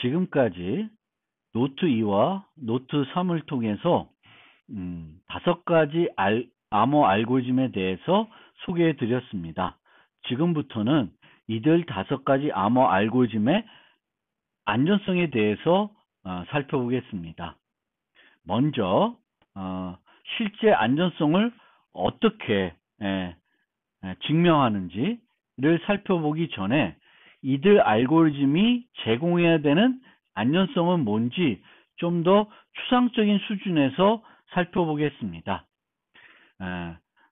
지금까지 노트 2와 노트 3을 통해서 5가지 암호 알고리즘에 대해서 소개해 드렸습니다. 지금부터는 이들 5가지 암호 알고리즘의 안전성에 대해서 살펴보겠습니다. 먼저 실제 안전성을 어떻게 증명하는지를 살펴보기 전에 이들 알고리즘이 제공해야 되는 안전성은 뭔지 좀 더 추상적인 수준에서 살펴보겠습니다.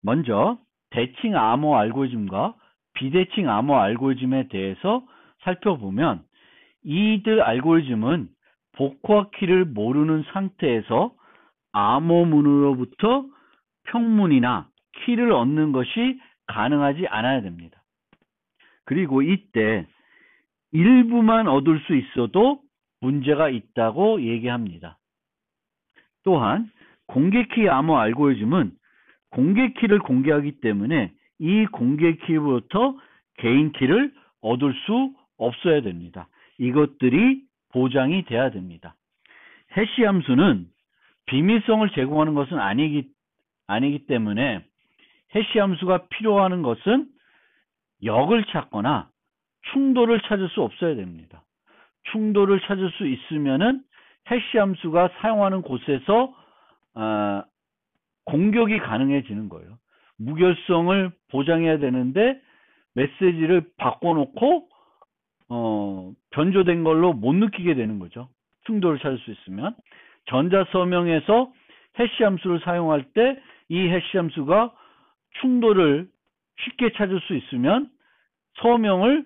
먼저 대칭 암호 알고리즘과 비대칭 암호 알고리즘에 대해서 살펴보면 이들 알고리즘은 복화 키를 모르는 상태에서 암호문으로부터 평문이나 키를 얻는 것이 가능하지 않아야 됩니다. 그리고 이때 일부만 얻을 수 있어도 문제가 있다고 얘기합니다. 또한 공개키 암호 알고리즘은 공개키를 공개하기 때문에 이 공개키로부터 개인키를 얻을 수 없어야 됩니다. 이것들이 보장이 돼야 됩니다. 해시 함수는 비밀성을 제공하는 것은 아니기 때문에 해시 함수가 필요한 것은 역을 찾거나 충돌을 찾을 수 없어야 됩니다. 충돌을 찾을 수 있으면은 해시 함수가 사용하는 곳에서 공격이 가능해지는 거예요. 무결성을 보장해야 되는데 메시지를 바꿔놓고 변조된 걸로 못 느끼게 되는 거죠. 충돌을 찾을 수 있으면. 전자서명에서 해시 함수를 사용할 때 이 해시 함수가 충돌을 쉽게 찾을 수 있으면 서명을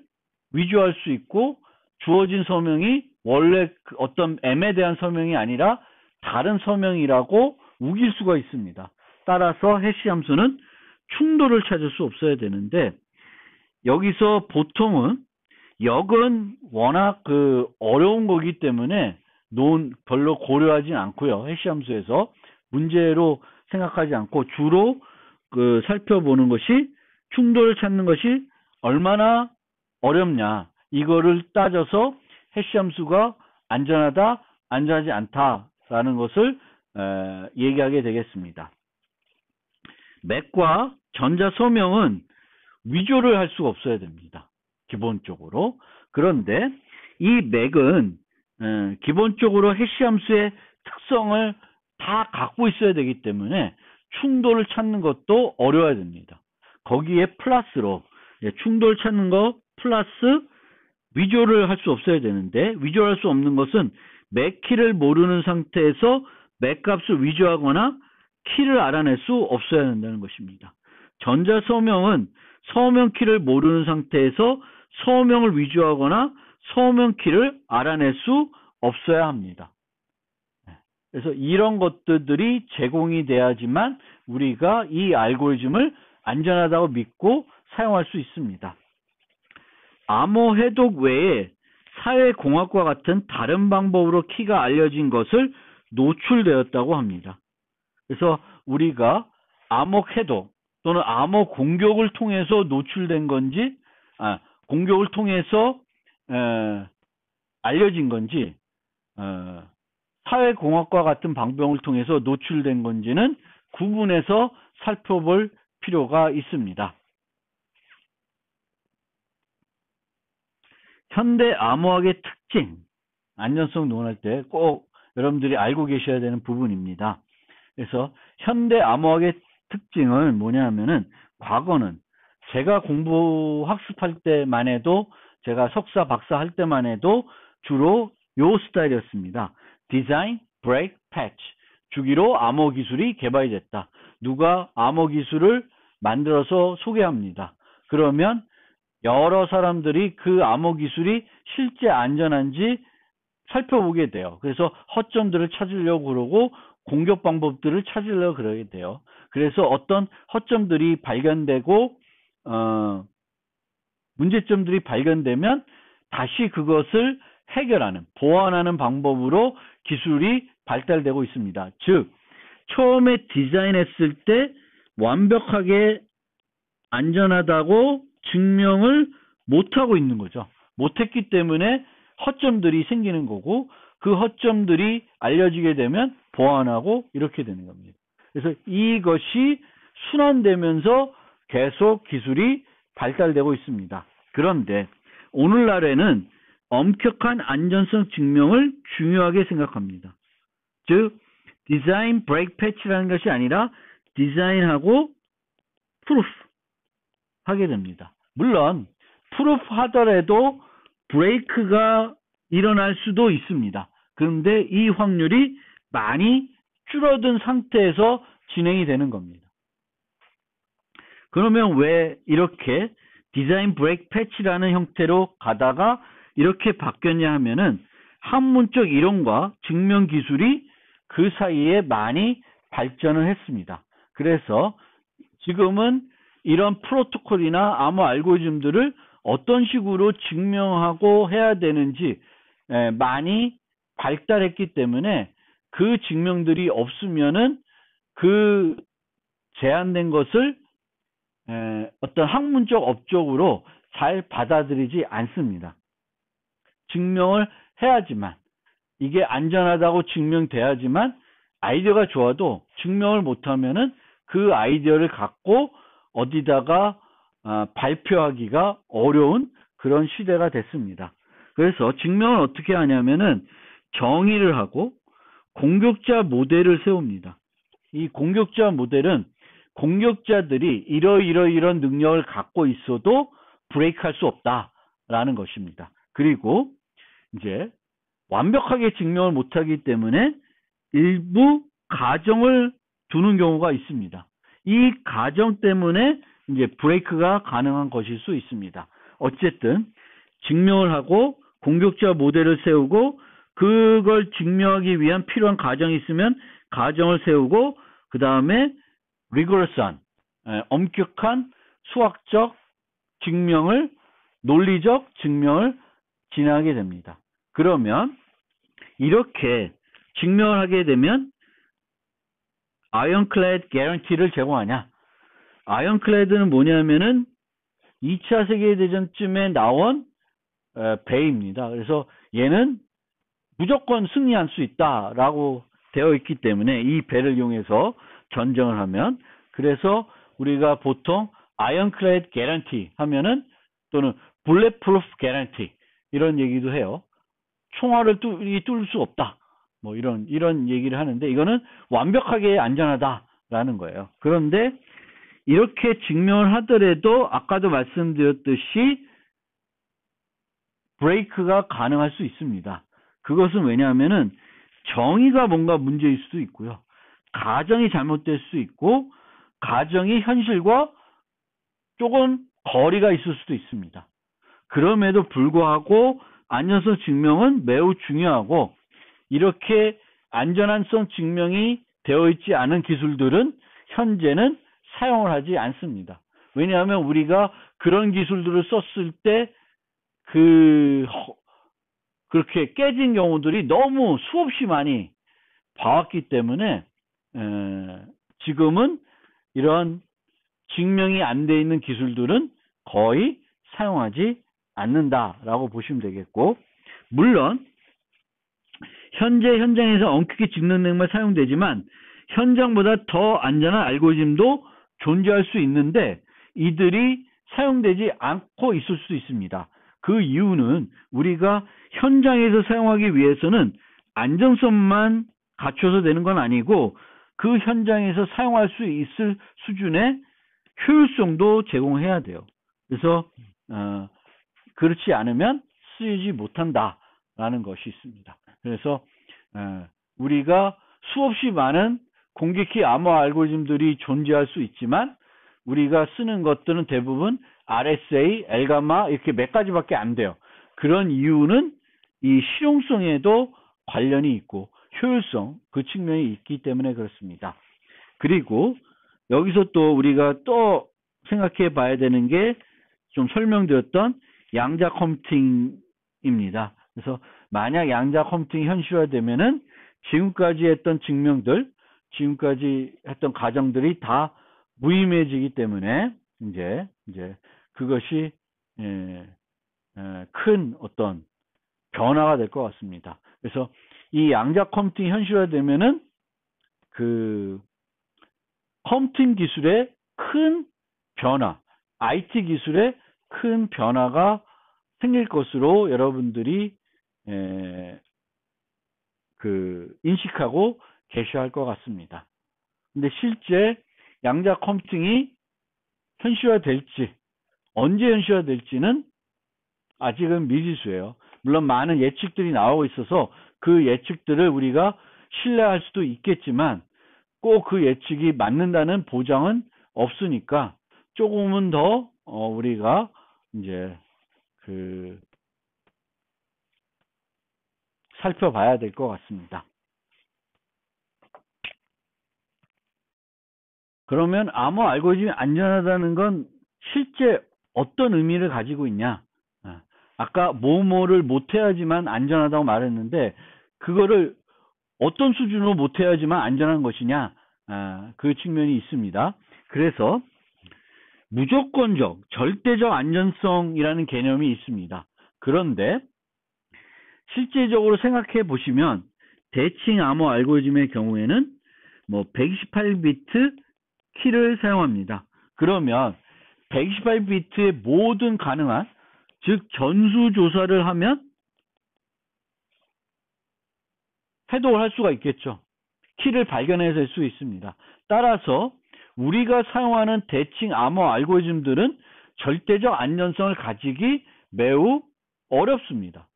위조할 수 있고 주어진 서명이 원래 어떤 M에 대한 서명이 아니라 다른 서명이라고 우길 수가 있습니다. 따라서 해시 함수는 충돌을 찾을 수 없어야 되는데 여기서 보통은 역은 워낙 어려운 거기 때문에 별로 고려하지 않고요. 해시 함수에서 문제로 생각하지 않고 주로 살펴보는 것이 충돌을 찾는 것이 얼마나 어렵냐 이거를 따져서 해시 함수가 안전하다, 안전하지 않다라는 것을 얘기하게 되겠습니다. 맥과 전자서명은 위조를 할 수가 없어야 됩니다. 기본적으로. 그런데 이 맥은 기본적으로 해시 함수의 특성을 다 갖고 있어야 되기 때문에 충돌을 찾는 것도 어려워야 됩니다. 거기에 플러스로 충돌 찾는 거 플러스 위조를 할 수 없어야 되는데 위조할 수 없는 것은 맥 키를 모르는 상태에서 맥 값을 위조하거나 키를 알아낼 수 없어야 한다는 것입니다. 전자서명은 서명 키를 모르는 상태에서 서명을 위조하거나 서명 키를 알아낼 수 없어야 합니다. 그래서 이런 것들이 제공이 돼야지만 우리가 이 알고리즘을 안전하다고 믿고 사용할 수 있습니다. 암호 해독 외에 사회공학과 같은 다른 방법으로 키가 알려진 것을 노출되었다고 합니다. 그래서 우리가 암호 해독 또는 암호 공격을 통해서 노출된 건지 공격을 통해서 알려진 건지 사회공학과 같은 방법을 통해서 노출된 건지는 구분해서 살펴볼 필요가 있습니다. 현대 암호학의 특징, 안전성 논할 때 꼭 여러분들이 알고 계셔야 되는 부분입니다. 그래서 현대 암호학의 특징은 뭐냐 하면은 과거는 제가 학습할 때만 해도 제가 석사, 박사 할 때만 해도 주로 요 스타일이었습니다. 디자인, 브레이크, 패치. 주기로 암호 기술이 개발이 됐다. 누가 암호 기술을 만들어서 소개합니다. 그러면 여러 사람들이 그 암호 기술이 실제 안전한지 살펴보게 돼요. 그래서 허점들을 찾으려고 그러고 공격 방법들을 찾으려고 그러게 돼요. 그래서 어떤 허점들이 발견되고 문제점들이 발견되면 다시 그것을 해결하는, 보완하는 방법으로 기술이 발달되고 있습니다. 즉, 처음에 디자인했을 때 완벽하게 안전하다고 증명을 못하고 있는 거죠. 못했기 때문에 허점들이 생기는 거고 그 허점들이 알려지게 되면 보완하고 이렇게 되는 겁니다. 그래서 이것이 순환되면서 계속 기술이 발달되고 있습니다. 그런데 오늘날에는 엄격한 안전성 증명을 중요하게 생각합니다. 즉 디자인 브레이크 패치라는 것이 아니라 디자인하고 프루프 하게 됩니다. 물론 프루프 하더라도 브레이크가 일어날 수도 있습니다. 그런데 이 확률이 많이 줄어든 상태에서 진행이 되는 겁니다. 그러면 왜 이렇게 디자인 브레이크 패치라는 형태로 가다가 이렇게 바뀌었냐 하면은 학문적 이론과 증명 기술이 그 사이에 많이 발전을 했습니다. 그래서 지금은 이런 프로토콜이나 암호 알고리즘들을 어떤 식으로 증명하고 해야 되는지 많이 발달했기 때문에 그 증명들이 없으면은 그 제한된 것을 어떤 학문적 업적으로 잘 받아들이지 않습니다. 증명을 해야지만 이게 안전하다고 증명돼야지만 아이디어가 좋아도 증명을 못하면은 그 아이디어를 갖고 어디다가 발표하기가 어려운 그런 시대가 됐습니다. 그래서 증명을 어떻게 하냐면은 정의를 하고 공격자 모델을 세웁니다. 이 공격자 모델은 공격자들이 이런 능력을 갖고 있어도 브레이크할 수 없다라는 것입니다. 그리고 이제 완벽하게 증명을 못하기 때문에 일부 가정을 두는 경우가 있습니다. 이 가정 때문에 이제 브레이크가 가능한 것일 수 있습니다. 어쨌든 증명을 하고 공격자 모델을 세우고 그걸 증명하기 위한 필요한 가정이 있으면 가정을 세우고 그 다음에 rigorous한 엄격한 수학적 증명을 논리적 증명을 진행하게 됩니다. 그러면 이렇게 증명을 하게 되면 아이언클레드 개런티를 제공하냐? 아이언클레드는 뭐냐면은 2차 세계대전쯤에 나온 배입니다. 그래서 얘는 무조건 승리할 수 있다라고 되어 있기 때문에 이 배를 이용해서 전쟁을 하면 그래서 우리가 보통 아이언클레드 개런티 하면은 또는 bulletproof guarantee 이런 얘기도 해요. 총알을 뚫을 수 없다. 뭐 이런 얘기를 하는데 이거는 완벽하게 안전하다라는 거예요. 그런데 이렇게 증명을 하더라도 아까도 말씀드렸듯이 브레이크가 가능할 수 있습니다. 그것은 왜냐하면은 정의가 뭔가 문제일 수도 있고요. 가정이 잘못될 수 있고 가정이 현실과 조금 거리가 있을 수도 있습니다. 그럼에도 불구하고 안전성 증명은 매우 중요하고 이렇게 안전성 증명이 되어 있지 않은 기술들은 현재는 사용을 하지 않습니다. 왜냐하면 우리가 그런 기술들을 썼을 때 그렇게 깨진 경우들이 너무 수없이 많이 봐왔기 때문에 지금은 이런 증명이 안 돼 있는 기술들은 거의 사용하지 않는다라고 보시면 되겠고 물론 현재 현장에서 엄격히 찍는 능력만 사용되지만 현장보다 더 안전한 알고리즘도 존재할 수 있는데 이들이 사용되지 않고 있을 수 있습니다. 그 이유는 우리가 현장에서 사용하기 위해서는 안정성만 갖춰서 되는 건 아니고 그 현장에서 사용할 수 있을 수준의 효율성도 제공해야 돼요. 그래서 그렇지 않으면 쓰이지 못한다라는 것이 있습니다. 그래서 우리가 수없이 많은 공격기 암호 알고리즘들이 존재할 수 있지만 우리가 쓰는 것들은 대부분 RSA, 엘가마 이렇게 몇 가지밖에 안 돼요. 그런 이유는 이 실용성에도 관련이 있고 효율성 그 측면이 있기 때문에 그렇습니다. 그리고 여기서 또 우리가 또 생각해 봐야 되는 게 좀 설명드렸던 양자 컴퓨팅입니다. 그래서 만약 양자 컴퓨팅이 현실화되면은 지금까지 했던 증명들, 지금까지 했던 가정들이 다 무의미해지기 때문에 이제 그것이 큰 어떤 변화가 될 것 같습니다. 그래서 이 양자 컴퓨팅이 현실화되면은 그 컴퓨팅 기술의 큰 변화, IT 기술의 큰 변화가 생길 것으로 여러분들이 인식하고 계셔야 할 것 같습니다. 근데 실제 양자 컴퓨팅이 현실화될지, 언제 현실화될지는 아직은 미지수예요. 물론 많은 예측들이 나오고 있어서 그 예측들을 우리가 신뢰할 수도 있겠지만 꼭 그 예측이 맞는다는 보장은 없으니까 조금은 더 우리가 이제 살펴봐야 될 것 같습니다. 그러면 암호 알고리즘이 안전하다는 건 실제 어떤 의미를 가지고 있냐? 아까 뭐뭐를 못해야지만 안전하다고 말했는데 그거를 어떤 수준으로 못해야지만 안전한 것이냐? 그 측면이 있습니다. 그래서 무조건적, 절대적 안전성이라는 개념이 있습니다. 그런데 실제적으로 생각해 보시면 대칭 암호 알고리즘의 경우에는 128비트 키를 사용합니다. 그러면 128비트의 모든 가능한, 즉 전수 조사를 하면 해독을 할 수가 있겠죠. 키를 발견해낼 수 있습니다. 따라서 우리가 사용하는 대칭 암호 알고리즘들은 절대적 안전성을 가지기 매우 어렵습니다.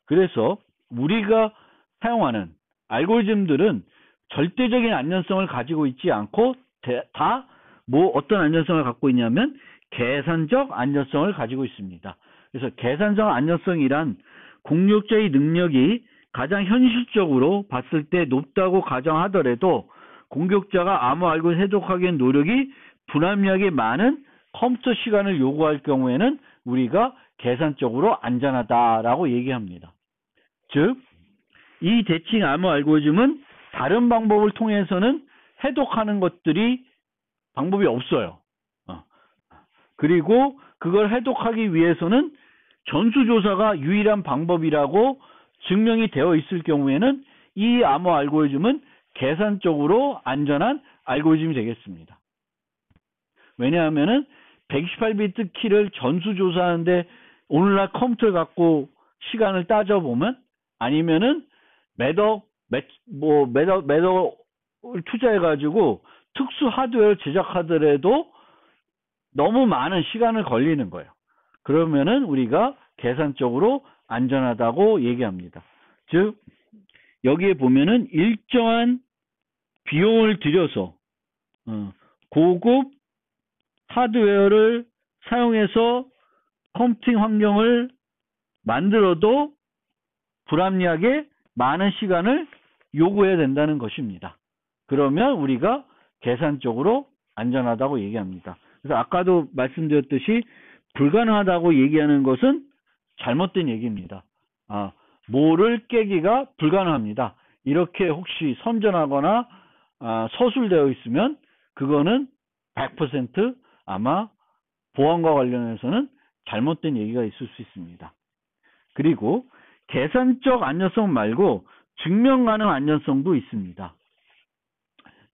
그래서 우리가 사용하는 알고리즘들은 절대적인 안전성을 가지고 있지 않고 다 어떤 안전성을 갖고 있냐면 계산적 안전성을 가지고 있습니다. 그래서 계산적 안전성이란 공격자의 능력이 가장 현실적으로 봤을 때 높다고 가정하더라도 공격자가 암호 알고리즘 해독하기 위한 노력이 불합리하게 많은 컴퓨터 시간을 요구할 경우에는 우리가 계산적으로 안전하다라고 얘기합니다. 즉, 이 대칭 암호 알고리즘은 다른 방법을 통해서는 해독하는 것들이 방법이 없어요. 그리고 그걸 해독하기 위해서는 전수조사가 유일한 방법이라고 증명이 되어 있을 경우에는 이 암호 알고리즘은 계산적으로 안전한 알고리즘이 되겠습니다. 왜냐하면은 128비트 키를 전수조사하는데 오늘날 컴퓨터를 갖고 시간을 따져보면 아니면은 매덕을 투자해가지고 특수 하드웨어를 제작하더라도 너무 많은 시간을 걸리는 거예요. 그러면은 우리가 계산적으로 안전하다고 얘기합니다. 즉, 여기에 보면은 일정한 비용을 들여서 고급 하드웨어를 사용해서 컴퓨팅 환경을 만들어도 불합리하게 많은 시간을 요구해야 된다는 것입니다. 그러면 우리가 계산적으로 안전하다고 얘기합니다. 그래서 아까도 말씀드렸듯이 불가능하다고 얘기하는 것은 잘못된 얘기입니다. 뭐를 깨기가 불가능합니다. 이렇게 혹시 선전하거나 서술되어 있으면 그거는 100% 아마 보안과 관련해서는 잘못된 얘기가 있을 수 있습니다. 그리고 계산적 안전성 말고 증명 가능 안전성도 있습니다.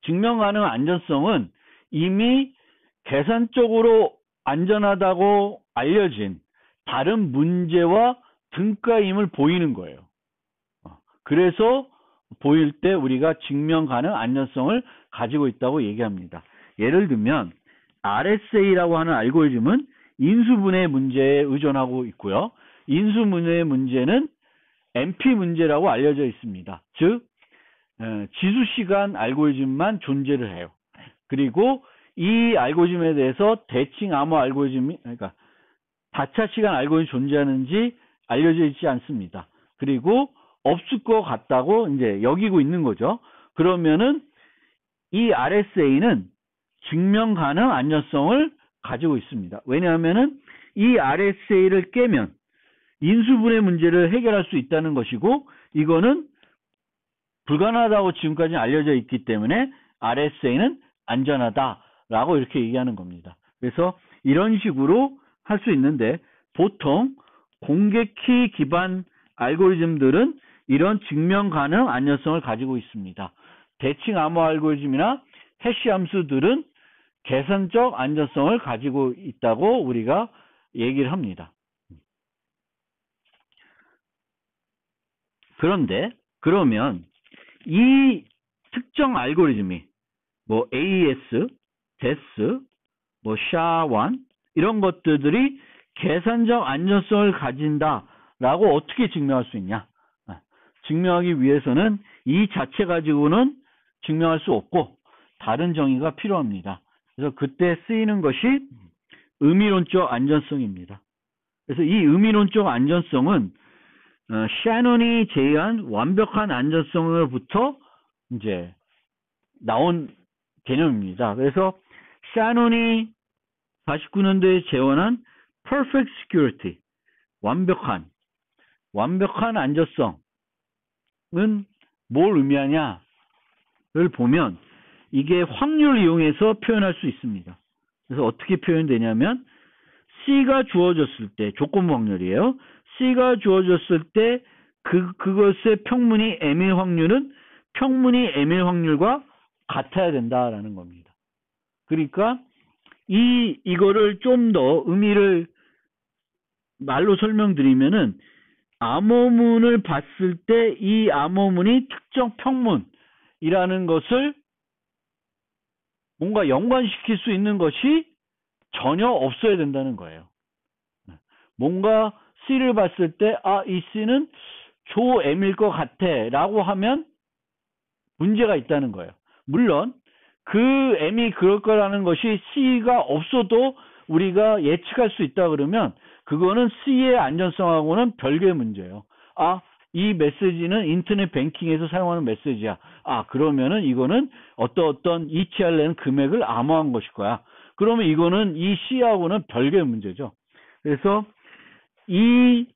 증명 가능 안전성은 이미 계산적으로 안전하다고 알려진 다른 문제와 등가임을 보이는 거예요. 그래서 보일 때 우리가 증명 가능 안전성을 가지고 있다고 얘기합니다. 예를 들면 RSA라고 하는 알고리즘은 인수분해 문제에 의존하고 있고요. 인수분해 문제는 MP 문제라고 알려져 있습니다. 즉 지수시간 알고리즘만 존재를 해요. 그리고 이 알고리즘에 대해서 대칭 암호 알고리즘이 그러니까 다차 시간 알고리즘이 존재하는지 알려져 있지 않습니다. 그리고 없을 것 같다고 이제 여기고 있는 거죠. 그러면은 이 RSA는 증명 가능 안전성을 가지고 있습니다. 왜냐하면은 이 RSA를 깨면 인수분해 문제를 해결할 수 있다는 것이고 이거는 불가능하다고 지금까지 알려져 있기 때문에 RSA는 안전하다라고 이렇게 얘기하는 겁니다. 그래서 이런 식으로 할 수 있는데 보통 공개키 기반 알고리즘들은 이런 증명 가능 안전성을 가지고 있습니다. 대칭 암호 알고리즘이나 해시 함수들은 계산적 안전성을 가지고 있다고 우리가 얘기를 합니다. 그런데 그러면 이 특정 알고리즘이 뭐 AES, DES, 뭐 SHA-1 이런 것들이 계산적 안전성을 가진다라고 어떻게 증명할 수 있냐? 증명하기 위해서는 이 자체 가지고는 증명할 수 없고 다른 정의가 필요합니다. 그래서 그때 쓰이는 것이 의미론적 안전성입니다. 그래서 이 의미론적 안전성은 샤논이 제의한 완벽한 안전성으로부터 이제 나온 개념입니다. 그래서 샤논이 49년도에 제언한 perfect security, 완벽한 안전성은 뭘 의미하냐를 보면 이게 확률을 이용해서 표현할 수 있습니다. 그래서 어떻게 표현되냐면 C가 주어졌을 때 조건 확률이에요. C가 주어졌을 때 그것의 평문이 M일 확률은 평문이 M일 확률과 같아야 된다라는 겁니다. 그러니까 이거를 좀 더 의미를 말로 설명드리면은 암호문을 봤을 때 이 암호문이 특정 평문이라는 것을 뭔가 연관시킬 수 있는 것이 전혀 없어야 된다는 거예요. 뭔가 C를 봤을 때 이 C는 조 M일 것 같아 라고 하면 문제가 있다는 거예요. 물론 그 M이 그럴 거라는 것이 C가 없어도 우리가 예측할 수 있다 그러면 그거는 C의 안전성하고는 별개의 문제예요. 이 메시지는 인터넷 뱅킹에서 사용하는 메시지야. 그러면은 이거는 어떤 이체하려는 금액을 암호한 것일 거야. 그러면 이거는 이 C하고는 별개의 문제죠. 그래서 이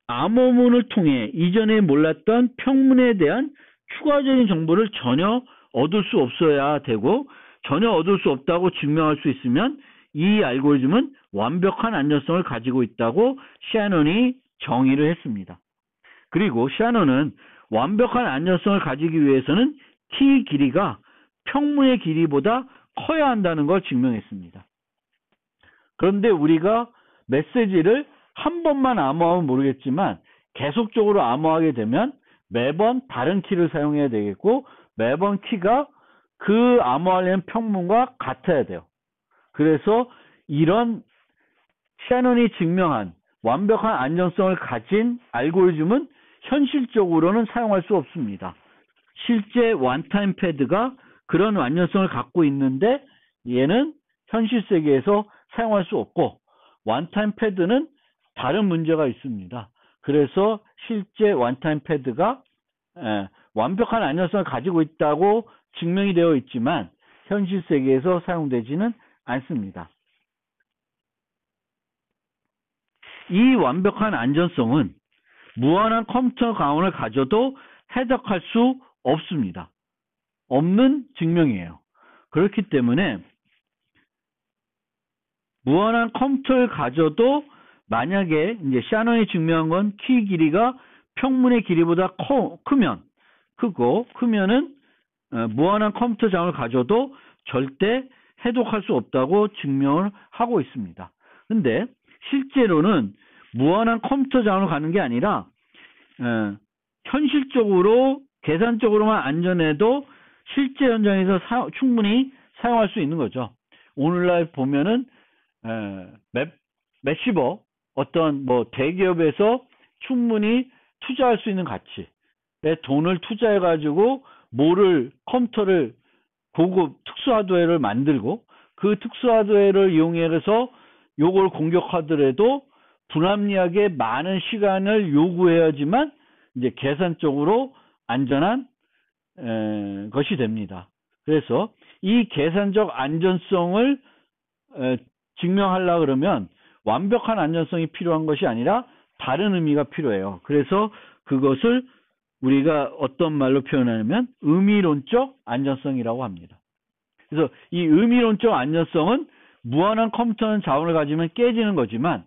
암호문을 통해 이전에 몰랐던 평문에 대한 추가적인 정보를 전혀 얻을 수 없어야 되고 전혀 얻을 수 없다고 증명할 수 있으면 이 알고리즘은 완벽한 안전성을 가지고 있다고 샤논이 정의를 했습니다. 그리고 샤논은 완벽한 안전성을 가지기 위해서는 키 길이가 평문의 길이보다 커야 한다는 걸 증명했습니다. 그런데 우리가 메시지를 한 번만 암호하면 모르겠지만 계속적으로 암호하게 되면 매번 다른 키를 사용해야 되겠고 매번 키가 그 암호하려는 평문과 같아야 돼요. 그래서 이런 샤논이 증명한 완벽한 안전성을 가진 알고리즘은 현실적으로는 사용할 수 없습니다. 실제 원타임 패드가 그런 안전성을 갖고 있는데 얘는 현실 세계에서 사용할 수 없고 원타임 패드는 다른 문제가 있습니다. 그래서 실제 원타임 패드가 완벽한 안전성을 가지고 있다고 증명이 되어 있지만 현실 세계에서 사용되지는 않습니다. 이 완벽한 안전성은 무한한 컴퓨터 가온을 가져도 해석할 수 없습니다. 없는 증명이에요. 그렇기 때문에 무한한 컴퓨터를 가져도 만약에 이제 샤논이 증명한 건 키 길이가 평문의 길이보다 크면은 무한한 컴퓨터 자원을 가져도 절대 해독할 수 없다고 증명을 하고 있습니다. 근데 실제로는 무한한 컴퓨터 자원을 가는 게 아니라 현실적으로 계산적으로만 안전해도 실제 현장에서 충분히 사용할 수 있는 거죠. 오늘날 보면은 몇십억 어떤 뭐 대기업에서 충분히 투자할 수 있는 가치에 돈을 투자해 가지고 컴퓨터를 고급 특수 하드웨어를 만들고 그 특수 하드웨어를 이용해서 요걸 공격하더라도 불합리하게 많은 시간을 요구해야지만 이제 계산적으로 안전한 것이 됩니다. 그래서 이 계산적 안전성을 증명하려고 그러면 완벽한 안전성이 필요한 것이 아니라 다른 의미가 필요해요. 그래서 그것을 우리가 어떤 말로 표현하냐면 의미론적 안전성이라고 합니다. 그래서 이 의미론적 안전성은 무한한 컴퓨터는 자원을 가지면 깨지는 거지만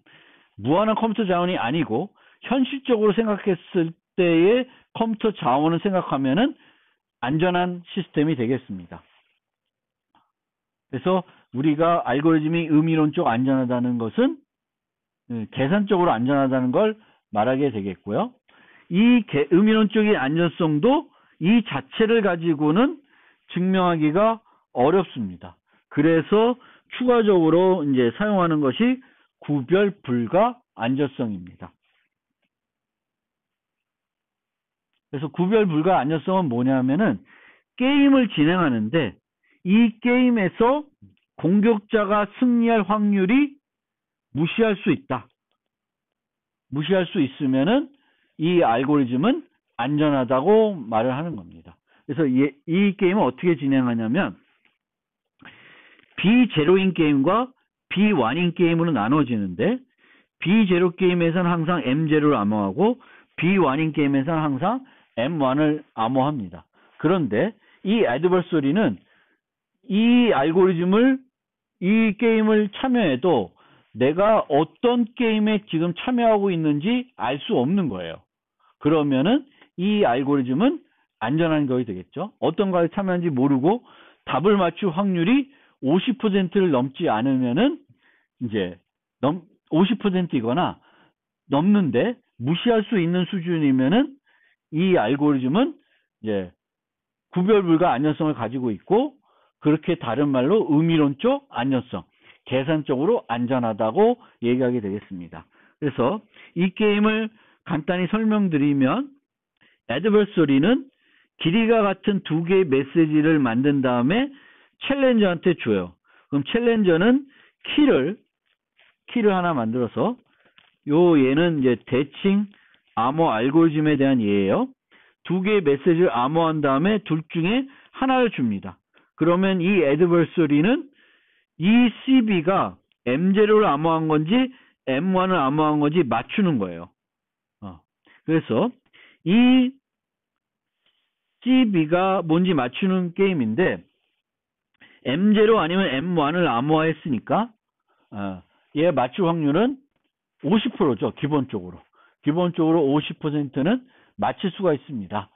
무한한 컴퓨터 자원이 아니고 현실적으로 생각했을 때의 컴퓨터 자원을 생각하면은 안전한 시스템이 되겠습니다. 그래서 우리가 알고리즘이 의미론적 안전하다는 것은 계산적으로 안전하다는 걸 말하게 되겠고요. 이 의미론적인 안전성도 이 자체를 가지고는 증명하기가 어렵습니다. 그래서 추가적으로 이제 사용하는 것이 구별 불가 안전성입니다. 그래서 구별 불가 안전성은 뭐냐면은 게임을 진행하는데 이 게임에서 공격자가 승리할 확률이 무시할 수 있다. 무시할 수 있으면은 이 알고리즘은 안전하다고 말을 하는 겁니다. 그래서 이 게임을 어떻게 진행하냐면 B0인 게임과 B1인 게임으로 나눠지는데 B0 게임에서는 항상 M0를 암호하고 B1인 게임에서는 항상 M1을 암호합니다. 그런데 이 애드버서리는 이 알고리즘을 이 게임을 참여해도 내가 어떤 게임에 지금 참여하고 있는지 알 수 없는 거예요. 그러면은 이 알고리즘은 안전한 것이 되겠죠. 어떤 거에 참여하는지 모르고 답을 맞출 확률이 50%를 넘지 않으면은 이제 50%이거나 넘는데 무시할 수 있는 수준이면은 이 알고리즘은 이제 구별 불가 안전성을 가지고 있고 그렇게 다른 말로 의미론적 안전성, 계산적으로 안전하다고 얘기하게 되겠습니다. 그래서 이 게임을 간단히 설명드리면 애드버서리는 길이가 같은 두 개의 메시지를 만든 다음에 챌린저한테 줘요. 그럼 챌린저는 키를 하나 만들어서 얘는 이제 대칭 암호 알고리즘에 대한 예예요. 두 개의 메시지를 암호한 다음에 둘 중에 하나를 줍니다. 그러면 이 애드버서리는 이 CB가 M0를 암호한 건지 M1을 암호한 건지 맞추는 거예요. 그래서 이 CB가 뭔지 맞추는 게임인데 M0 아니면 M1을 암호화했으니까 얘 맞출 확률은 50%죠. 기본적으로 50%는 맞힐 수가 있습니다.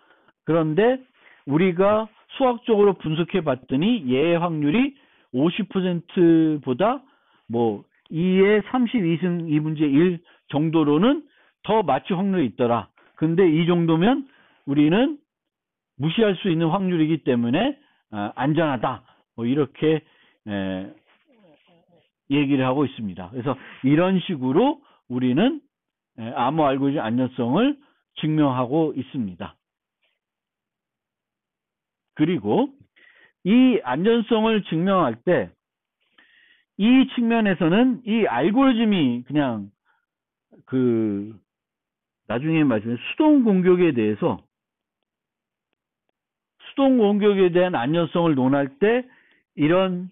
그런데 우리가 수학적으로 분석해 봤더니 얘의 확률이 50%보다 뭐 2의 32승 2분의 1 정도로는 더 맞출 확률이 있더라. 근데 이 정도면 우리는 무시할 수 있는 확률이기 때문에 안전하다. 뭐 이렇게 얘기를 하고 있습니다. 그래서 이런 식으로 우리는 암호 알고리즘 안전성을 증명하고 있습니다. 그리고 이 안전성을 증명할 때 이 측면에서는 이 알고리즘이 그냥 나중에 말씀드린 수동 공격에 대한 안전성을 논할 때 이런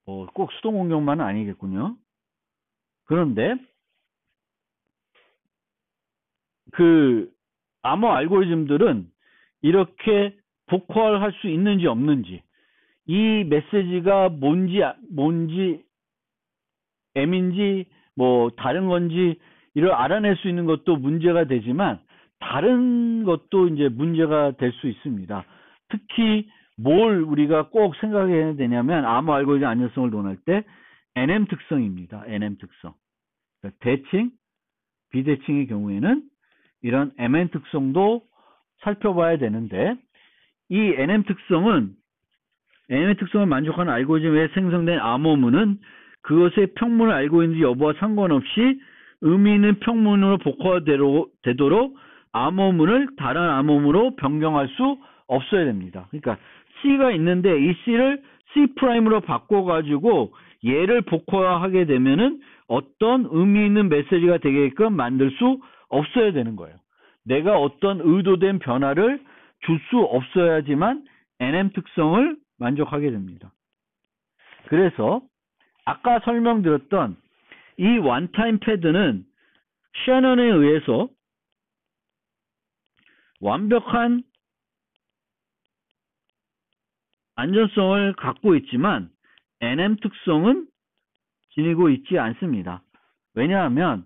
꼭 수동 공격만은 아니겠군요. 그런데 암호 알고리즘들은 이렇게 복호할 수 있는지 없는지 이 메시지가 뭔지 M인지 뭐 다른 건지 이를 알아낼 수 있는 것도 문제가 되지만 다른 것도 이제 문제가 될 수 있습니다. 특히 뭘 우리가 꼭 생각해야 되냐면 암호 알고리즘 안전성을 논할 때 NM 특성입니다. NM 특성. 그러니까 대칭, 비대칭의 경우에는 이런 MN 특성도 살펴봐야 되는데 이 NM 특성을 만족하는 알고리즘에 생성된 암호문은 그것의 평문을 알고 있는지 여부와 상관없이 의미 있는 평문으로 복호되도록 암호문을 다른 암호문으로 변경할 수 없어야 됩니다. 그러니까 C가 있는데 이 C를 C'으로 바꿔가지고 얘를 복호하게 되면은 어떤 의미 있는 메시지가 되게끔 만들 수 없어야 되는 거예요. 내가 어떤 의도된 변화를 줄 수 없어야지만 NM 특성을 만족하게 됩니다. 그래서 아까 설명드렸던 이 원타임 패드는 셔넌에 의해서 완벽한 안전성을 갖고 있지만 NM 특성은 지니고 있지 않습니다. 왜냐하면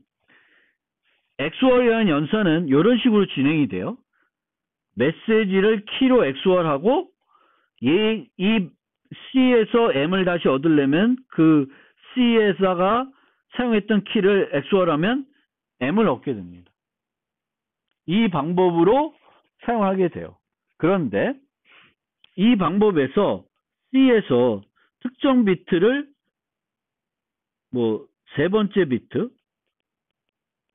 XOR이라는 연산은 이런 식으로 진행이 돼요. 메시지를 키로 XOR하고 이 C에서 M을 다시 얻으려면 그 C에다가 사용했던 키를 XOR하면 M을 얻게 됩니다. 이 방법으로 사용하게 돼요. 그런데 이 방법에서 C에서 특정 비트를 세 번째 비트가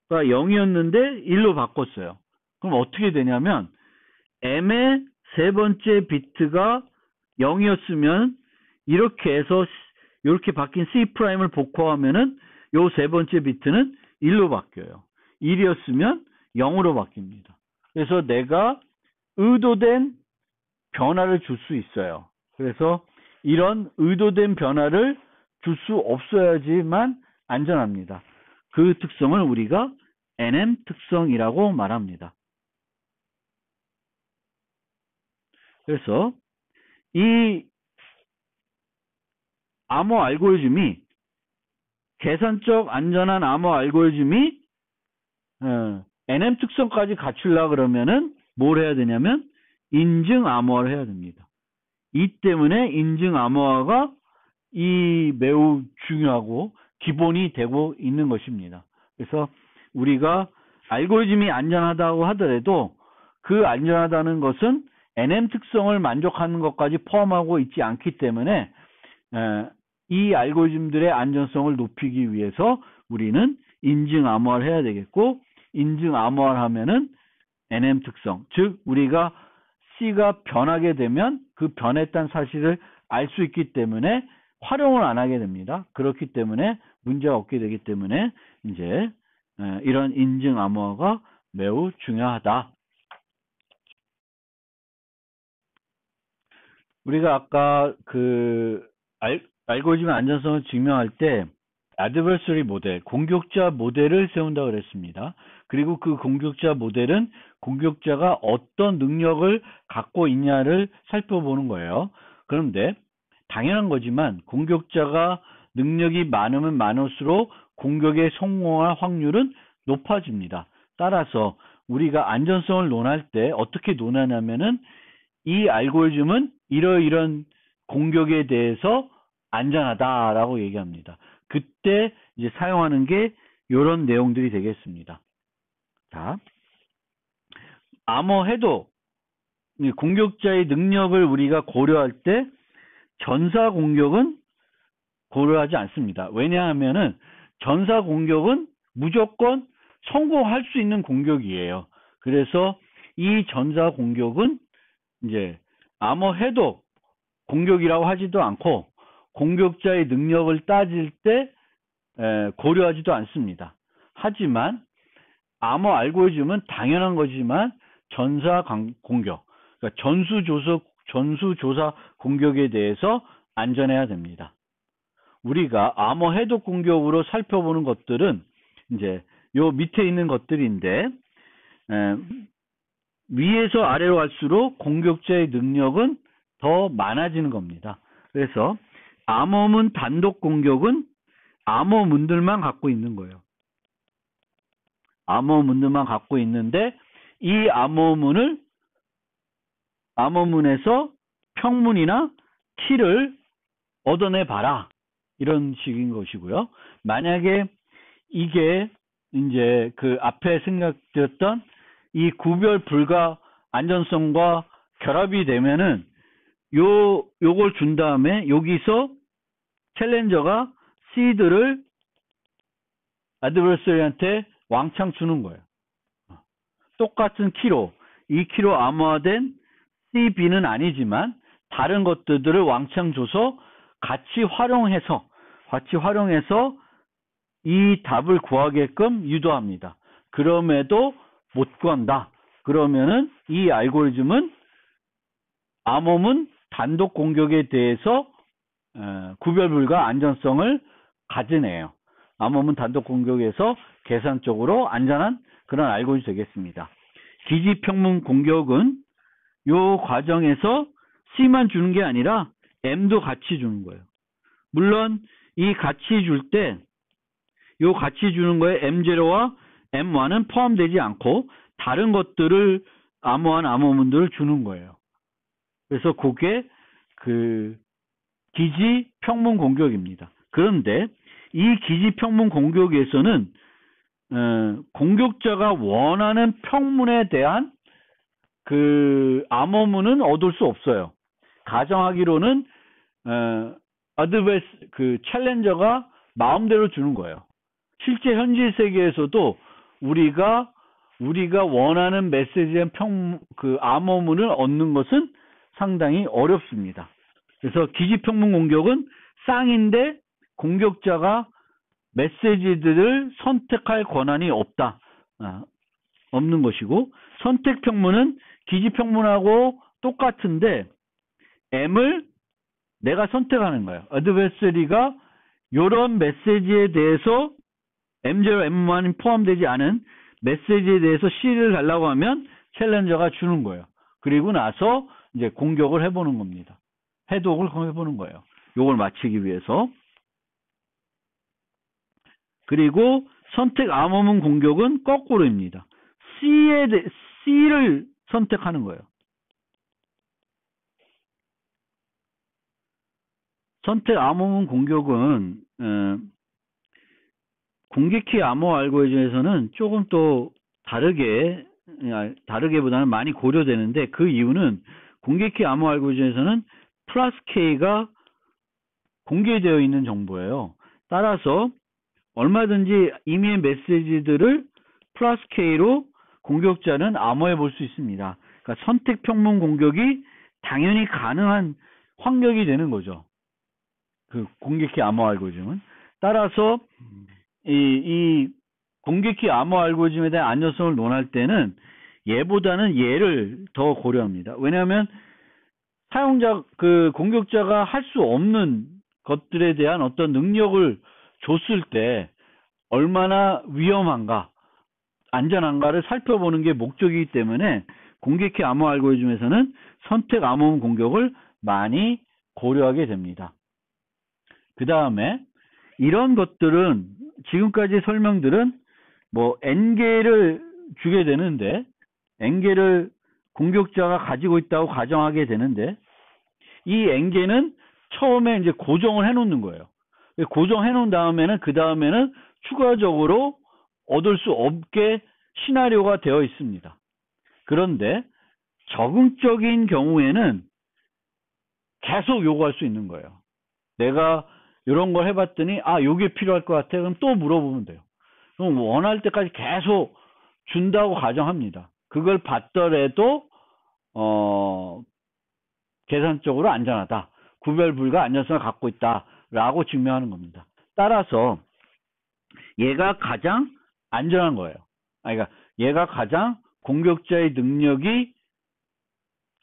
0이었는데 1로 바꿨어요. 그럼 어떻게 되냐면 M의 세 번째 비트가 0이었으면 이렇게 해서 이렇게 바뀐 C'을 복호하면은 요 세 번째 비트는 1로 바뀌어요. 1이었으면 0으로 바뀝니다. 그래서 내가 의도된 변화를 줄 수 있어요. 그래서 이런 의도된 변화를 줄 수 없어야지만 안전합니다. 그 특성을 우리가 NM 특성이라고 말합니다. 그래서 이 암호 알고리즘이 계산적 안전한 암호 알고리즘이 NM 특성까지 갖추려고 그러면은 뭘 해야 되냐면 인증 암호화를 해야 됩니다. 이 때문에 인증 암호화가 매우 중요하고 기본이 되고 있는 것입니다. 그래서 우리가 알고리즘이 안전하다고 하더라도 그 안전하다는 것은 NM 특성을 만족하는 것까지 포함하고 있지 않기 때문에 이 알고리즘들의 안전성을 높이기 위해서 우리는 인증 암호화를 해야 되겠고, 인증 암호화를 하면은 NM 특성, 즉 우리가 C가 변하게 되면 그 변했다는 사실을 알 수 있기 때문에 활용을 안 하게 됩니다. 그렇기 때문에 문제가 없게 되기 때문에 이제 이런 인증 암호화가 매우 중요하다. 우리가 아까 그 알고리즘의 안전성을 증명할 때 adversary 모델, 공격자 모델을 세운다고 그랬습니다. 그리고 그 공격자 모델은 공격자가 어떤 능력을 갖고 있냐를 살펴보는 거예요. 그런데 당연한 거지만 공격자가 능력이 많으면 많을수록 공격에 성공할 확률은 높아집니다. 따라서 우리가 안전성을 논할 때 어떻게 논하냐면은 이 알고리즘은 이러이런 공격에 대해서 안전하다라고 얘기합니다. 그때 이제 사용하는 게 이런 내용들이 되겠습니다. 자, 암호해도 공격자의 능력을 우리가 고려할 때 전사 공격은 고려하지 않습니다. 왜냐하면은 전사 공격은 무조건 성공할 수 있는 공격이에요. 그래서 이 전사 공격은 이제 암호해도 공격이라고 하지도 않고 공격자의 능력을 따질 때 고려하지도 않습니다. 하지만 암호 알고리즘은 당연한 거지만 전사 공격, 그러니까 전수조사 공격에 대해서 안전해야 됩니다. 우리가 암호 해독 공격으로 살펴보는 것들은 이제 요 밑에 있는 것들인데 위에서 아래로 갈수록 공격자의 능력은 더 많아지는 겁니다. 그래서 암호문 단독 공격은 암호문들만 갖고 있는 거예요. 암호문들만 갖고 있는데 이 암호문에서 평문이나 키를 얻어내 봐라. 이런 식인 것이고요. 만약에 이게 이제 그 앞에 생각되었던 이 구별 불가 안전성과 결합이 되면은 요걸 준 다음에 여기서 챌린저가 시드를 아드버서리한테 왕창 주는 거예요. 똑같은 키로, 이 키로 암호화된 CB는 아니지만 다른 것들을 왕창 줘서 같이 활용해서 이 답을 구하게끔 유도합니다. 그럼에도 못 구한다. 그러면은 이 알고리즘은 암호문 단독 공격에 대해서 구별불가 안전성을 가지네요. 암호문 단독 공격에서 계산적으로 안전한 그런 알고리즘이 되겠습니다. 기지평문 공격은 요 과정에서 C만 주는 게 아니라 M도 같이 주는 거예요. 물론 이 가치 줄 때, 요 가치 주는 거에 M0와 M1은 포함되지 않고 다른 것들을 암호한 암호문들을 주는 거예요. 그래서 그게 그 기지 평문 공격입니다. 그런데 이 기지 평문 공격에서는 공격자가 원하는 평문에 대한 그 암호문은 얻을 수 없어요. 가정하기로는 그 챌린저가 마음대로 주는 거예요. 실제 현실 세계에서도 우리가 원하는 메시지의 그 암호문을 얻는 것은 상당히 어렵습니다. 그래서 기지평문 공격은 쌍인데 공격자가 메시지들을 선택할 권한이 없다. 없는 것이고, 선택평문은 기지평문하고 똑같은데 M을 내가 선택하는 거예요. 어드베서리가 이런 메시지에 대해서 M0, M1이 포함되지 않은 메시지에 대해서 C를 달라고 하면 챌린저가 주는 거예요. 그리고 나서 이제 공격을 해보는 겁니다. 해독을 해보는 거예요. 요걸 맞추기 위해서. 그리고 선택 암호문 공격은 거꾸로입니다. C를 선택하는 거예요. 선택 암호문 공격은 공격키 암호 알고리즘에서는 조금 또 다르게보다는 많이 고려되는데, 그 이유는 공격키 암호 알고리즘에서는 플러스 K가 공개되어 있는 정보예요. 따라서 얼마든지 이미의 메시지들을 플러스 K로 공격자는 암호해 볼 수 있습니다. 그러니까 선택 평문 공격이 당연히 가능한 환경이 되는 거죠. 그 공격키 암호 알고리즘은. 따라서 이 공격키 암호 알고리즘에 대한 안전성을 논할 때는 얘보다는 얘를 더 고려합니다. 왜냐하면 공격자가 할 수 없는 것들에 대한 어떤 능력을 줬을 때 얼마나 위험한가, 안전한가를 살펴보는 게 목적이기 때문에 공격키 암호 알고리즘에서는 선택 암호문 공격을 많이 고려하게 됩니다. 그 다음에 이런 것들은, 지금까지 설명들은 뭐 N개를 주게 되는데, N개를 공격자가 가지고 있다고 가정하게 되는데, 이 N개는 처음에 이제 고정을 해 놓는 거예요. 고정해 놓은 다음에는 그 다음에는 추가적으로 얻을 수 없게 시나리오가 되어 있습니다. 그런데 적응적인 경우에는 계속 요구할 수 있는 거예요. 내가 이런 걸 해봤더니 요게 필요할 것 같아. 그럼 또 물어보면 돼요. 그럼 원할 때까지 계속 준다고 가정합니다. 그걸 받더라도 계산적으로 안전하다, 구별 불가 안전성을 갖고 있다라고 증명하는 겁니다. 따라서 얘가 가장 안전한 거예요. 그러니까 얘가 가장 공격자의 능력이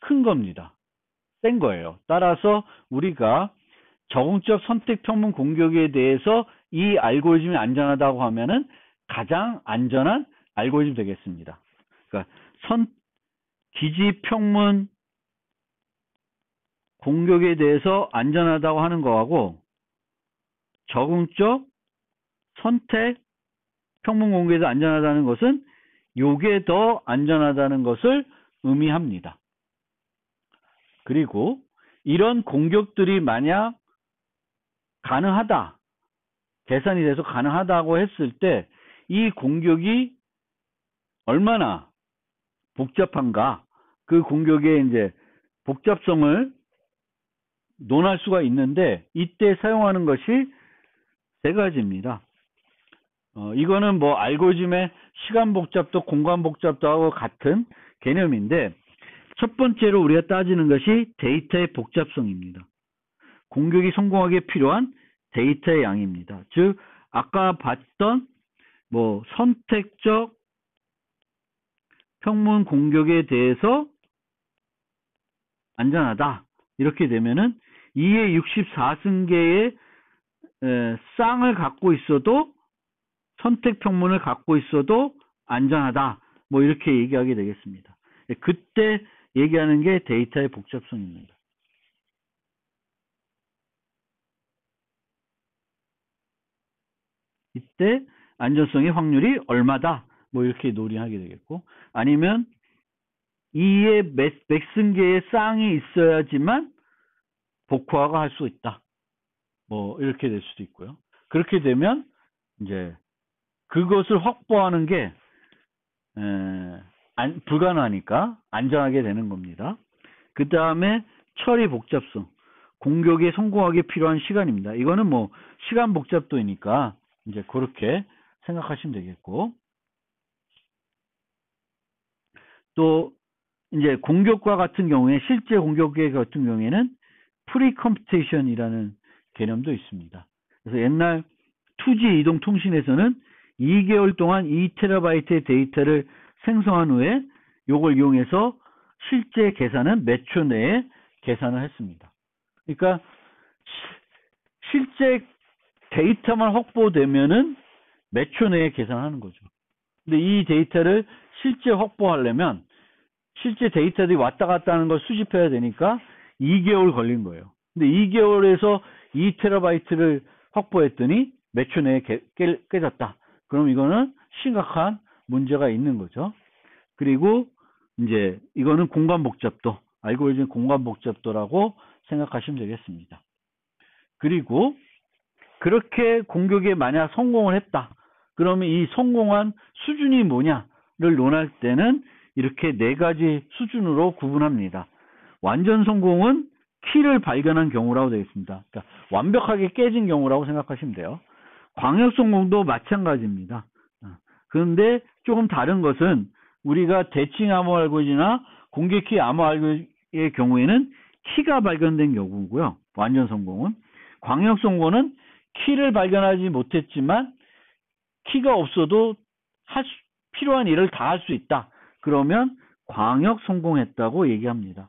큰 겁니다. 센 거예요. 따라서 우리가 적응적 선택 평문 공격에 대해서 이 알고리즘이 안전하다고 하면은 가장 안전한 알고리즘 되겠습니다. 그러니까 기지 평문 공격에 대해서 안전하다고 하는 거하고 적응적 선택 평문 공격에서 안전하다는 것은 요게 더 안전하다는 것을 의미합니다. 그리고 이런 공격들이 만약 가능하다, 계산이 돼서 가능하다고 했을 때 이 공격이 얼마나 복잡한가, 그 공격의 이제 복잡성을 논할 수가 있는데, 이때 사용하는 것이 세 가지입니다. 이거는 뭐 알고리즘의 시간 복잡도 공간 복잡도 하고 같은 개념인데, 첫 번째로 우리가 따지는 것이 데이터의 복잡성입니다. 공격이 성공하기에 필요한 데이터의 양입니다. 즉 아까 봤던 뭐 선택적 평문 공격에 대해서 안전하다 이렇게 되면은 2의 64승계의 쌍을 갖고 있어도, 선택 평문을 갖고 있어도 안전하다, 뭐 이렇게 얘기하게 되겠습니다. 그때 얘기하는 게 데이터의 복잡성입니다. 때 안전성의 확률이 얼마다 뭐 이렇게 논의하게 되겠고, 아니면 이의 맥승계의 쌍이 있어야지만 복화가 할 수 있다 뭐 이렇게 될 수도 있고요. 그렇게 되면 이제 그것을 확보하는 게 불가능하니까 안전하게 되는 겁니다. 그 다음에 처리 복잡성, 공격에 성공하기 필요한 시간입니다. 이거는 뭐 시간 복잡도이니까 이제 그렇게 생각하시면 되겠고, 또 이제 공격과 같은 경우에, 실제 공격과 같은 경우에는 프리컴퓨테이션이라는 개념도 있습니다. 그래서 옛날 2G 이동 통신에서는 2개월 동안 2TB의 데이터를 생성한 후에 이걸 이용해서 실제 계산은 몇 초 내에 계산을 했습니다. 그러니까 실제 데이터만 확보되면은 몇 초 내에 계산하는 거죠. 근데 이 데이터를 실제 확보하려면 실제 데이터들이 왔다 갔다 하는 걸 수집해야 되니까 2개월 걸린 거예요. 근데 2개월에서 2TB를 확보했더니 몇 초 내에 깨졌다. 그럼 이거는 심각한 문제가 있는 거죠. 그리고 이제 이거는 공간 복잡도, 알고리즘 공간 복잡도라고 생각하시면 되겠습니다. 그리고 그렇게 공격에 만약 성공을 했다. 그러면 이 성공한 수준이 뭐냐를 논할 때는 이렇게 4가지 수준으로 구분합니다. 완전 성공은 키를 발견한 경우라고 되겠습니다. 그러니까 완벽하게 깨진 경우라고 생각하시면 돼요. 광역 성공도 마찬가지입니다. 그런데 조금 다른 것은 우리가 대칭 암호 알고리즘이나 공격키 암호 알고리즘의 경우에는 키가 발견된 경우고요. 완전 성공은. 광역 성공은 키를 발견하지 못했지만 키가 없어도 필요한 일을 다 할 수 있다. 그러면 광역 성공했다고 얘기합니다.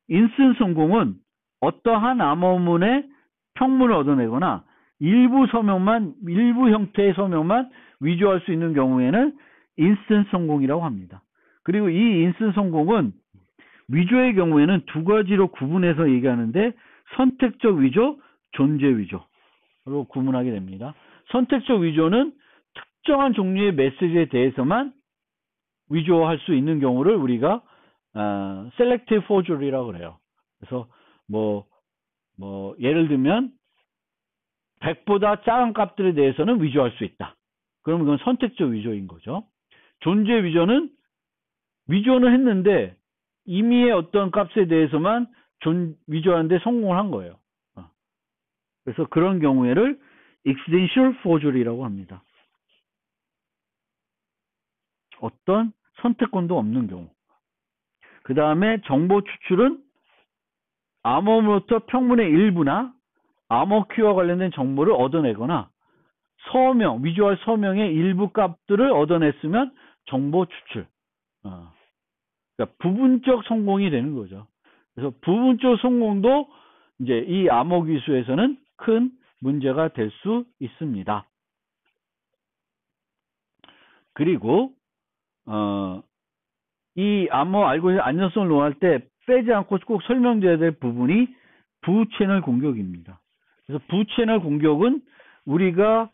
인슨 성공은 어떠한 암호문의 평문을 얻어내거나 일부 형태의 서명만 위조할 수 있는 경우에는 인슨 성공이라고 합니다. 그리고 이 인슨 성공은 위조의 경우에는 2가지로 구분해서 얘기하는데, 선택적 위조, 존재 위조로 구분하게 됩니다. 선택적 위조는 특정한 종류의 메시지에 대해서만 위조할 수 있는 경우를 우리가 selective forgery라고 그래요. 그래서 뭐 예를 들면 100보다 작은 값들에 대해서는 위조할 수 있다. 그러면 그건 선택적 위조인 거죠. 존재 위조는 했는데 임의의 어떤 값에 대해서만 위조하는데 성공을 한 거예요. 그래서 그런 경우에를 accidental forgery라고 합니다. 어떤 선택권도 없는 경우. 그 다음에 정보 추출은 암호로부터 평문의 일부나 암호 키와 관련된 정보를 얻어내거나 위조할 서명의 일부 값들을 얻어냈으면 정보 추출. 그러니까 부분적 성공이 되는 거죠. 그래서 부분적 성공도 이제 이 암호 기술에서는 큰 문제가 될 수 있습니다. 그리고 이 암호 알고리즘 안전성을 논할 때 빼지 않고 꼭 설명드려야 될 부분이 부채널 공격입니다. 그래서 부채널 공격은 우리가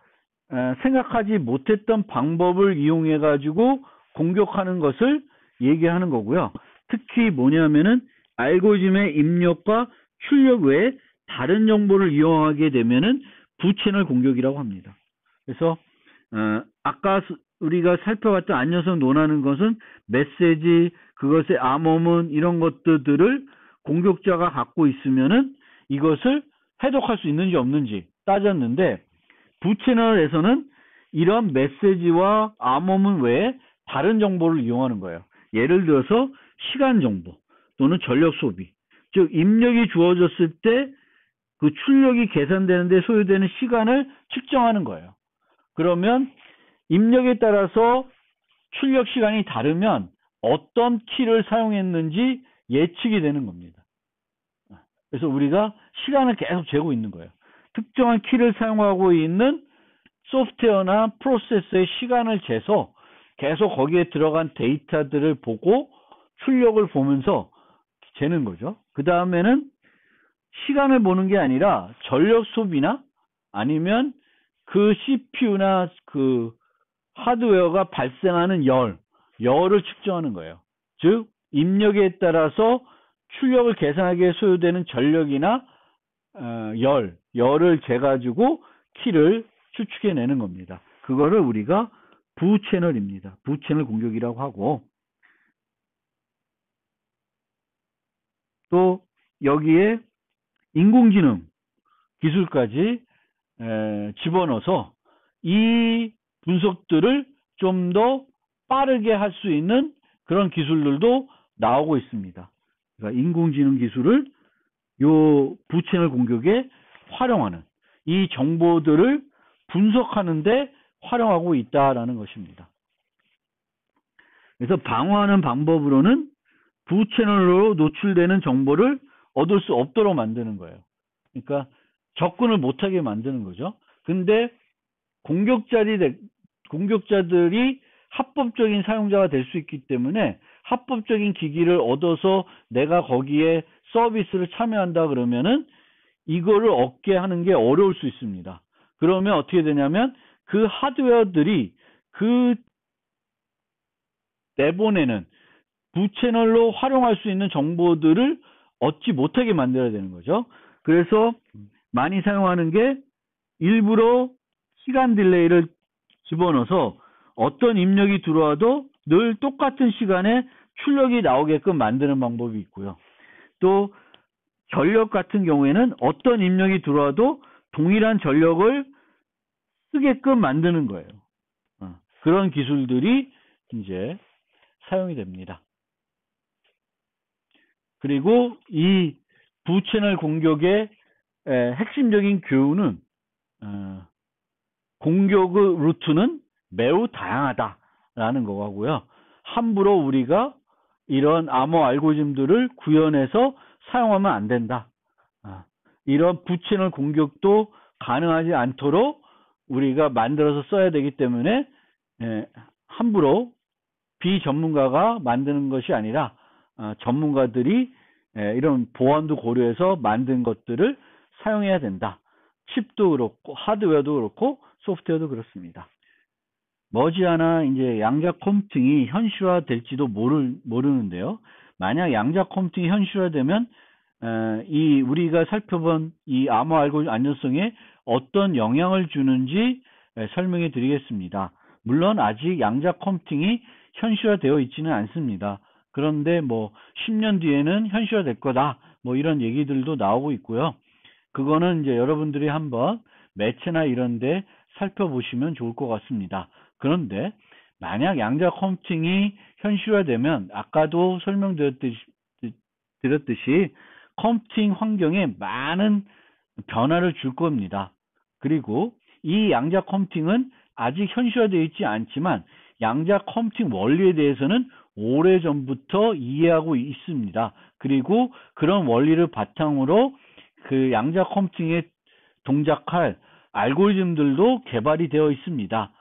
생각하지 못했던 방법을 이용해 가지고 공격하는 것을 얘기하는 거고요. 특히 뭐냐면은 알고리즘의 입력과 출력 외에 다른 정보를 이용하게 되면은 부채널 공격이라고 합니다. 그래서 아까 우리가 살펴봤던 안전성 논하는 것은 메시지, 그것의 암호문 이런 것들을 공격자가 갖고 있으면은 이것을 해독할 수 있는지 없는지 따졌는데, 부채널에서는 이런 메시지와 암호문 외에 다른 정보를 이용하는 거예요. 예를 들어서 시간 정보 또는 전력 소비, 즉 입력이 주어졌을 때 그 출력이 계산되는데 소요되는 시간을 측정하는 거예요. 그러면 입력에 따라서 출력 시간이 다르면 어떤 키를 사용했는지 예측이 되는 겁니다. 그래서 우리가 시간을 계속 재고 있는 거예요. 특정한 키를 사용하고 있는 소프트웨어나 프로세서의 시간을 재서 계속 거기에 들어간 데이터들을 보고 출력을 보면서 재는 거죠. 그 다음에는 시간을 보는 게 아니라 전력 소비나 아니면 그 CPU나 그 하드웨어가 발생하는 열을 측정하는 거예요. 즉 입력에 따라서 출력을 계산하기 위해 소요되는 전력이나 열을 재가지고 키를 추측해내는 겁니다. 그거를 우리가 부채널입니다. 부채널 공격이라고 하고, 또 여기에 인공지능 기술까지 집어넣어서 이 분석들을 좀 더 빠르게 할 수 있는 그런 기술들도 나오고 있습니다. 그러니까 인공지능 기술을 요 부채널 공격에 활용하는, 이 정보들을 분석하는데 활용하고 있다라는 것입니다. 그래서 방어하는 방법으로는 부채널로 노출되는 정보를 얻을 수 없도록 만드는 거예요. 그러니까 접근을 못하게 만드는 거죠. 근데 공격자들이 합법적인 사용자가 될 수 있기 때문에 합법적인 기기를 얻어서 내가 거기에 서비스를 참여한다 그러면은 이거를 얻게 하는 게 어려울 수 있습니다. 그러면 어떻게 되냐면 그 하드웨어들이 그 내보내는 부채널로 활용할 수 있는 정보들을 얻지 못하게 만들어야 되는 거죠. 그래서 많이 사용하는 게 일부러 시간 딜레이를 집어넣어서 어떤 입력이 들어와도 늘 똑같은 시간에 출력이 나오게끔 만드는 방법이 있고요. 또 전력 같은 경우에는 어떤 입력이 들어와도 동일한 전력을 쓰게끔 만드는 거예요. 그런 기술들이 이제 사용이 됩니다. 그리고 이 부채널 공격의 핵심적인 교훈은 공격의 루트는 매우 다양하다라는 거고요. 함부로 우리가 이런 암호 알고리즘들을 구현해서 사용하면 안 된다. 이런 부채널 공격도 가능하지 않도록 우리가 만들어서 써야 되기 때문에 함부로 비전문가가 만드는 것이 아니라 전문가들이 이런 보안도 고려해서 만든 것들을 사용해야 된다. 칩도 그렇고 하드웨어도 그렇고 소프트웨어도 그렇습니다. 머지않아 이제 양자 컴퓨팅이 현실화될지도 모르는데요. 만약 양자 컴퓨팅이 현실화되면 이 우리가 살펴본 이 암호 알고리즘 안전성에 어떤 영향을 주는지 설명해 드리겠습니다. 물론 아직 양자 컴퓨팅이 현실화되어 있지는 않습니다. 그런데 뭐 10년 뒤에는 현실화될 거다. 뭐 이런 얘기들도 나오고 있고요. 그거는 이제 여러분들이 한번 매체나 이런 데 살펴보시면 좋을 것 같습니다. 그런데 만약 양자 컴퓨팅이 현실화되면 아까도 설명드렸듯이 컴퓨팅 환경에 많은 변화를 줄 겁니다. 그리고 이 양자 컴퓨팅은 아직 현실화되어 있지 않지만 양자 컴퓨팅 원리에 대해서는 오래전부터 이해하고 있습니다. 그리고 그런 원리를 바탕으로 그 양자 컴퓨팅에 동작할 알고리즘들도 개발이 되어 있습니다.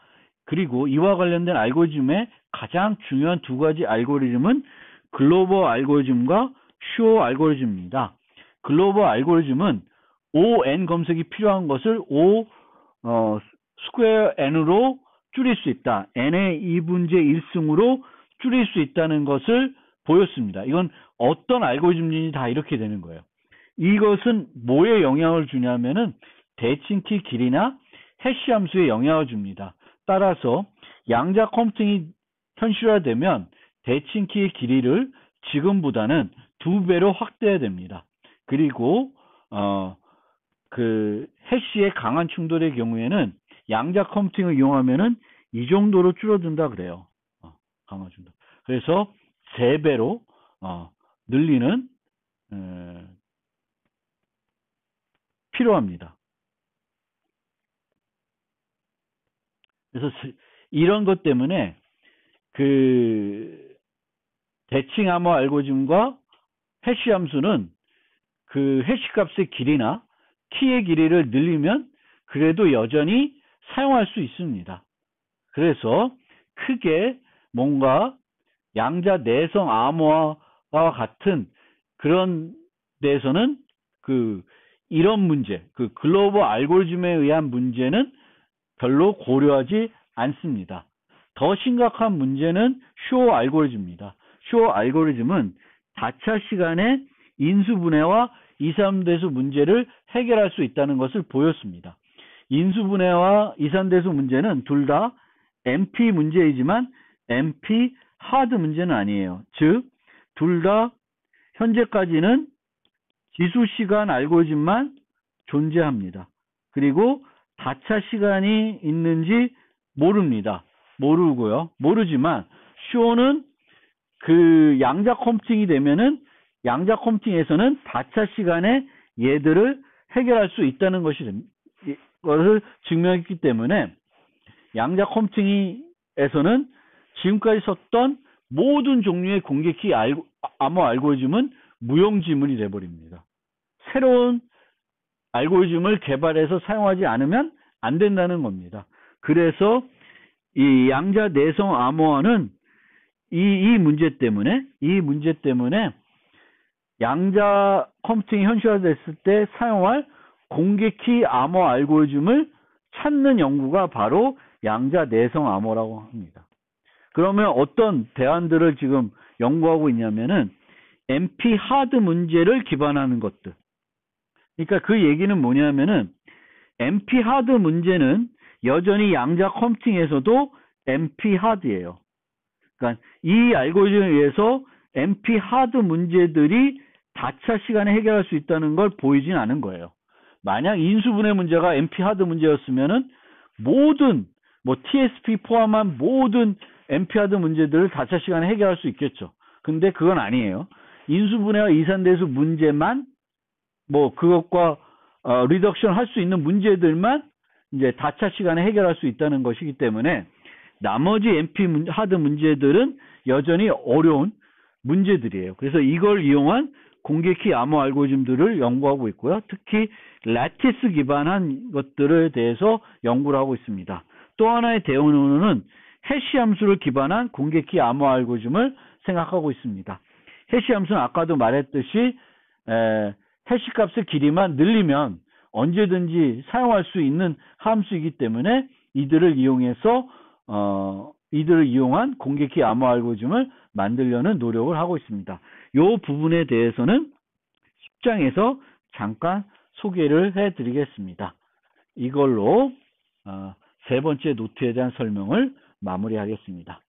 그리고 이와 관련된 알고리즘의 가장 중요한 두 가지 알고리즘은 글로벌 알고리즘과 슈어 알고리즘입니다. 글로벌 알고리즘은 ON 검색이 필요한 것을 스퀘어 N으로 줄일 수 있다. N의 2분의 1승으로 줄일 수 있다는 것을 보였습니다. 이건 어떤 알고리즘인지 다 이렇게 되는 거예요. 이것은 뭐에 영향을 주냐면은 대칭키 길이나 해시 함수에 영향을 줍니다. 따라서 양자 컴퓨팅이 현실화되면 대칭키의 길이를 지금보다는 2배로 확대해야 됩니다. 그리고 그 해시의 강한 충돌의 경우에는 양자 컴퓨팅을 이용하면은 이 정도로 줄어든다 그래요. 강한 충돌. 그래서 3배로 늘리는 필요합니다. 그래서 이런 것 때문에 그 대칭 암호 알고리즘과 해시 함수는 그 해시 값의 길이나 키의 길이를 늘리면 그래도 여전히 사용할 수 있습니다. 그래서 크게 뭔가 양자 내성 암호화와 같은 그런 데서는 이런 문제, 그 글로벌 알고리즘에 의한 문제는 별로 고려하지 않습니다. 더 심각한 문제는 쇼 알고리즘입니다. 쇼 알고리즘은 다차 시간에 인수분해와 이산대수 문제를 해결할 수 있다는 것을 보였습니다. 인수분해와 이산대수 문제는 둘 다 NP 문제이지만 NP 하드 문제는 아니에요. 즉, 둘 다 현재까지는 지수시간 알고리즘만 존재합니다. 그리고 다차 시간이 있는지 모릅니다. 모르지만 쇼는 그 양자 컴퓨팅이 되면은 양자 컴퓨팅에서는 다차 시간에 얘들을 해결할 수 있다는 것을 증명했기 때문에 양자 컴퓨팅에서는 지금까지 썼던 모든 종류의 공개키 암호 알고리즘은 무용지물이 돼버립니다. 새로운 알고리즘을 개발해서 사용하지 않으면 안 된다는 겁니다. 그래서 이 양자 내성 암호화는 이 문제 때문에 양자 컴퓨팅이 현실화됐을 때 사용할 공개키 암호 알고리즘을 찾는 연구가 바로 양자 내성 암호라고 합니다. 그러면 어떤 대안들을 지금 연구하고 있냐면은 NP 하드 문제를 기반하는 것들. 그러니까 그 얘기는 뭐냐면은 NP 하드 문제는 여전히 양자 컴퓨팅에서도 NP 하드예요. 그러니까 이 알고리즘에 의해서 NP 하드 문제들이 다차 시간에 해결할 수 있다는 걸 보이진 않은 거예요. 만약 인수분해 문제가 NP 하드 문제였으면은 모든 TSP 포함한 모든 NP 하드 문제들을 다차 시간에 해결할 수 있겠죠. 근데 그건 아니에요. 인수분해와 이산대수 문제만 그것과 리덕션 할 수 있는 문제들만 이제 다차 시간에 해결할 수 있다는 것이기 때문에 나머지 NP 하드 문제들은 여전히 어려운 문제들이에요. 그래서 이걸 이용한 공개키 암호 알고리즘들을 연구하고 있고요. 특히 라티스 기반한 것들에 대해서 연구를 하고 있습니다. 또 하나의 대응으로는 해시 함수를 기반한 공개키 암호 알고리즘을 생각하고 있습니다. 해시 함수는 아까도 말했듯이 해시 값의 길이만 늘리면 언제든지 사용할 수 있는 함수이기 때문에 이들을 이용한 공개키 암호 알고리즘을 만들려는 노력을 하고 있습니다. 이 부분에 대해서는 10장에서 잠깐 소개를 해드리겠습니다. 이걸로 세 번째 노트에 대한 설명을 마무리하겠습니다.